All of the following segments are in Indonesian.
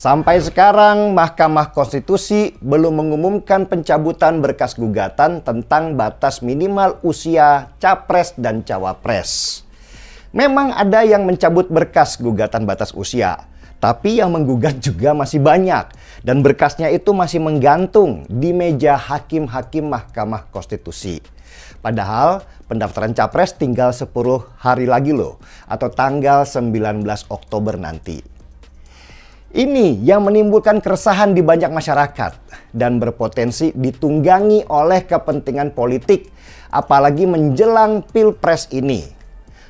Sampai sekarang, Mahkamah Konstitusi belum mengumumkan pencabutan berkas gugatan tentang batas minimal usia capres dan cawapres. Memang ada yang mencabut berkas gugatan batas usia, tapi yang menggugat juga masih banyak. Dan berkasnya itu masih menggantung di meja hakim-hakim Mahkamah Konstitusi. Padahal pendaftaran capres tinggal 10 hari lagi loh, atau tanggal 19 Oktober nanti. Ini yang menimbulkan keresahan di banyak masyarakat dan berpotensi ditunggangi oleh kepentingan politik, apalagi menjelang Pilpres ini.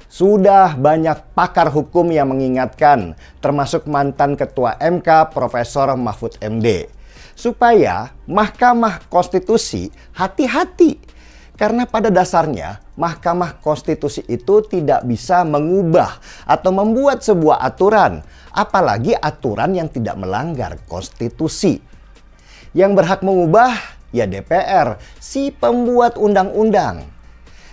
Sudah banyak pakar hukum yang mengingatkan, termasuk mantan Ketua MK Profesor Mahfud MD, supaya Mahkamah Konstitusi hati-hati. Karena pada dasarnya Mahkamah Konstitusi itu tidak bisa mengubah atau membuat sebuah aturan, apalagi aturan yang tidak melanggar konstitusi. Yang berhak mengubah ya DPR, si pembuat undang-undang.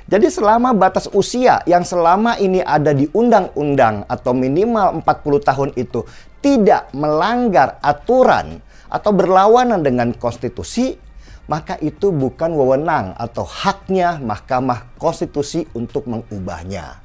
Jadi selama batas usia yang selama ini ada di undang-undang atau minimal 40 tahun itu tidak melanggar aturan atau berlawanan dengan konstitusi, maka itu bukan wewenang atau haknya Mahkamah Konstitusi untuk mengubahnya.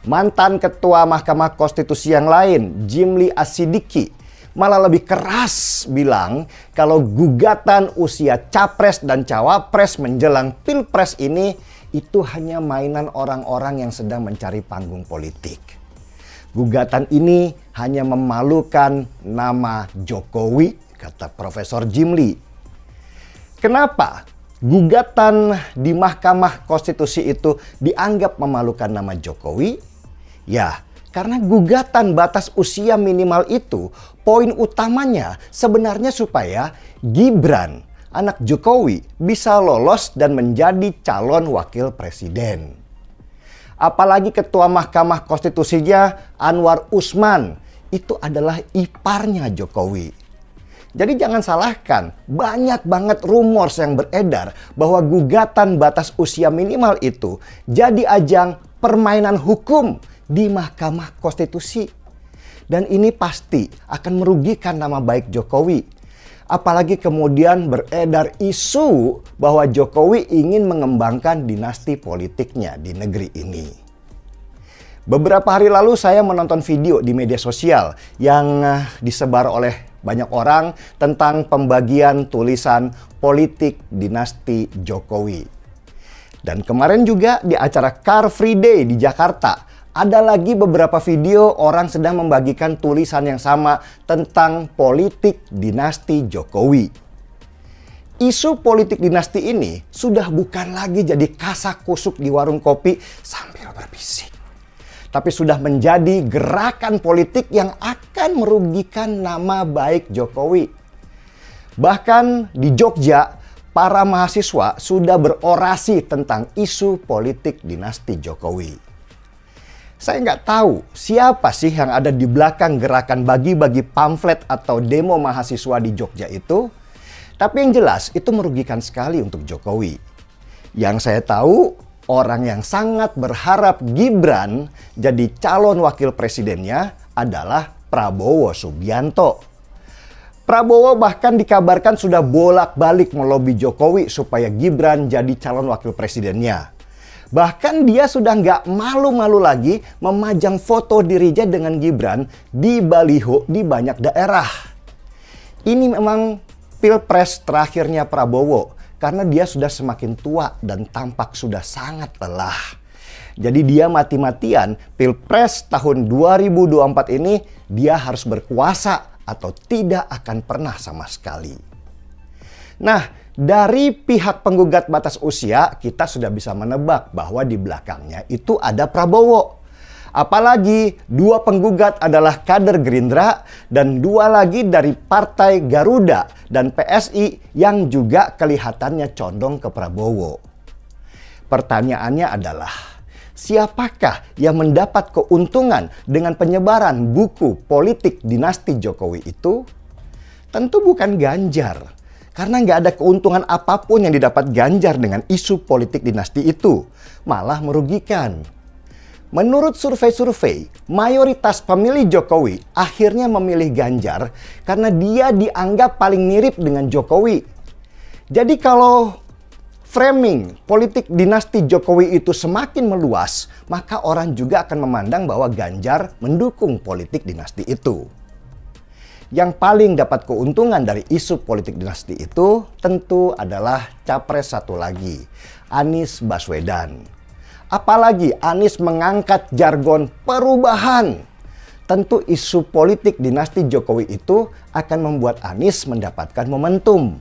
Mantan Ketua Mahkamah Konstitusi yang lain, Jimli Asidiki, malah lebih keras bilang kalau gugatan usia capres dan cawapres menjelang Pilpres ini itu hanya mainan orang-orang yang sedang mencari panggung politik. Gugatan ini hanya memalukan nama Jokowi, kata Profesor Jimli. Kenapa gugatan di Mahkamah Konstitusi itu dianggap memalukan nama Jokowi? Ya, karena gugatan batas usia minimal itu poin utamanya sebenarnya supaya Gibran, anak Jokowi, bisa lolos dan menjadi calon wakil presiden. Apalagi Ketua Mahkamah Konstitusinya Anwar Usman itu adalah iparnya Jokowi. Jadi jangan salahkan, banyak banget rumors yang beredar bahwa gugatan batas usia minimal itu jadi ajang permainan hukum di Mahkamah Konstitusi. Dan ini pasti akan merugikan nama baik Jokowi. Apalagi kemudian beredar isu bahwa Jokowi ingin mengembangkan dinasti politiknya di negeri ini. Beberapa hari lalu saya menonton video di media sosial yang disebar oleh banyak orang tentang pembagian tulisan politik dinasti Jokowi. Dan kemarin juga di acara Car Free Day di Jakarta, ada lagi beberapa video orang sedang membagikan tulisan yang sama tentang politik dinasti Jokowi. Isu politik dinasti ini sudah bukan lagi jadi kasak kusuk di warung kopi sambil berbisik, tapi sudah menjadi gerakan politik yang akan merugikan nama baik Jokowi. Bahkan di Jogja, para mahasiswa sudah berorasi tentang isu politik dinasti Jokowi. Saya nggak tahu siapa sih yang ada di belakang gerakan bagi-bagi pamflet atau demo mahasiswa di Jogja itu. Tapi yang jelas itu merugikan sekali untuk Jokowi. Yang saya tahu, orang yang sangat berharap Gibran jadi calon wakil presidennya adalah Prabowo Subianto. Prabowo bahkan dikabarkan sudah bolak-balik melobi Jokowi supaya Gibran jadi calon wakil presidennya. Bahkan dia sudah nggak malu-malu lagi memajang foto dirinya dengan Gibran di baliho di banyak daerah. Ini memang Pilpres terakhirnya Prabowo, karena dia sudah semakin tua dan tampak sudah sangat lelah. Jadi dia mati-matian Pilpres tahun 2024 ini dia harus berkuasa atau tidak akan pernah sama sekali. Nah, dari pihak penggugat batas usia kita sudah bisa menebak bahwa di belakangnya itu ada Prabowo. Apalagi dua penggugat adalah kader Gerindra dan dua lagi dari Partai Garuda dan PSI yang juga kelihatannya condong ke Prabowo. Pertanyaannya adalah, siapakah yang mendapat keuntungan dengan penyebaran buku politik dinasti Jokowi itu? Tentu bukan Ganjar, karena nggak ada keuntungan apapun yang didapat Ganjar dengan isu politik dinasti itu, malah merugikan. Menurut survei-survei, mayoritas pemilih Jokowi akhirnya memilih Ganjar karena dia dianggap paling mirip dengan Jokowi. Jadi kalau framing politik dinasti Jokowi itu semakin meluas, maka orang juga akan memandang bahwa Ganjar mendukung politik dinasti itu. Yang paling dapat keuntungan dari isu politik dinasti itu tentu adalah capres satu lagi, Anies Baswedan. Apalagi Anies mengangkat jargon perubahan. Tentu isu politik dinasti Jokowi itu akan membuat Anies mendapatkan momentum.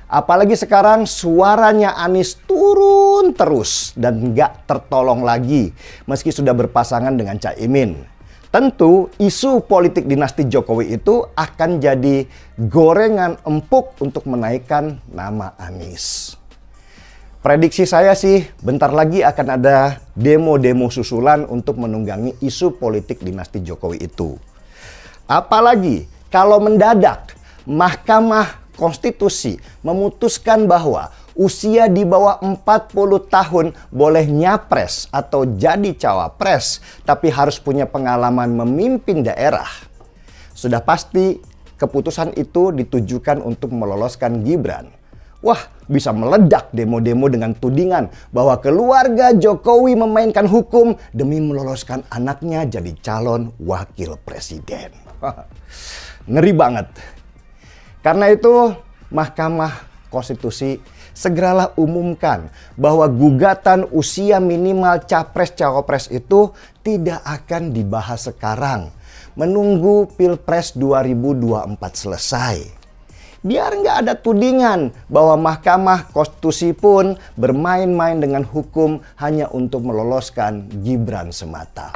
Apalagi sekarang suaranya Anies turun terus dan nggak tertolong lagi meski sudah berpasangan dengan Caimin. Tentu isu politik dinasti Jokowi itu akan jadi gorengan empuk untuk menaikkan nama Anies. Prediksi saya sih bentar lagi akan ada demo-demo susulan untuk menunggangi isu politik dinasti Jokowi itu. Apalagi kalau mendadak Mahkamah Konstitusi memutuskan bahwa usia di bawah 40 tahun boleh nyapres atau jadi cawapres, tapi harus punya pengalaman memimpin daerah. Sudah pasti keputusan itu ditujukan untuk meloloskan Gibran. Wah, bisa meledak demo-demo dengan tudingan bahwa keluarga Jokowi memainkan hukum demi meloloskan anaknya jadi calon wakil presiden. Ngeri banget. Karena itu, Mahkamah Konstitusi segeralah umumkan bahwa gugatan usia minimal capres-cawapres itu tidak akan dibahas sekarang. Menunggu Pilpres 2024 selesai. Biar nggak ada tudingan bahwa Mahkamah Konstitusi pun bermain-main dengan hukum hanya untuk meloloskan Gibran semata.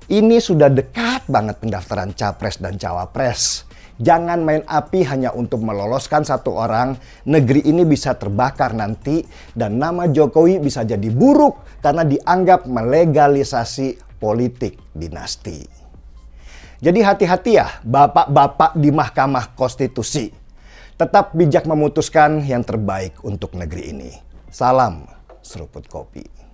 Ini sudah dekat banget pendaftaran capres dan cawapres. Jangan main api hanya untuk meloloskan satu orang. Negeri ini bisa terbakar nanti dan nama Jokowi bisa jadi buruk karena dianggap melegalisasi politik dinasti. Jadi hati-hati ya bapak-bapak di Mahkamah Konstitusi. Tetap bijak memutuskan yang terbaik untuk negeri ini. Salam seruput kopi.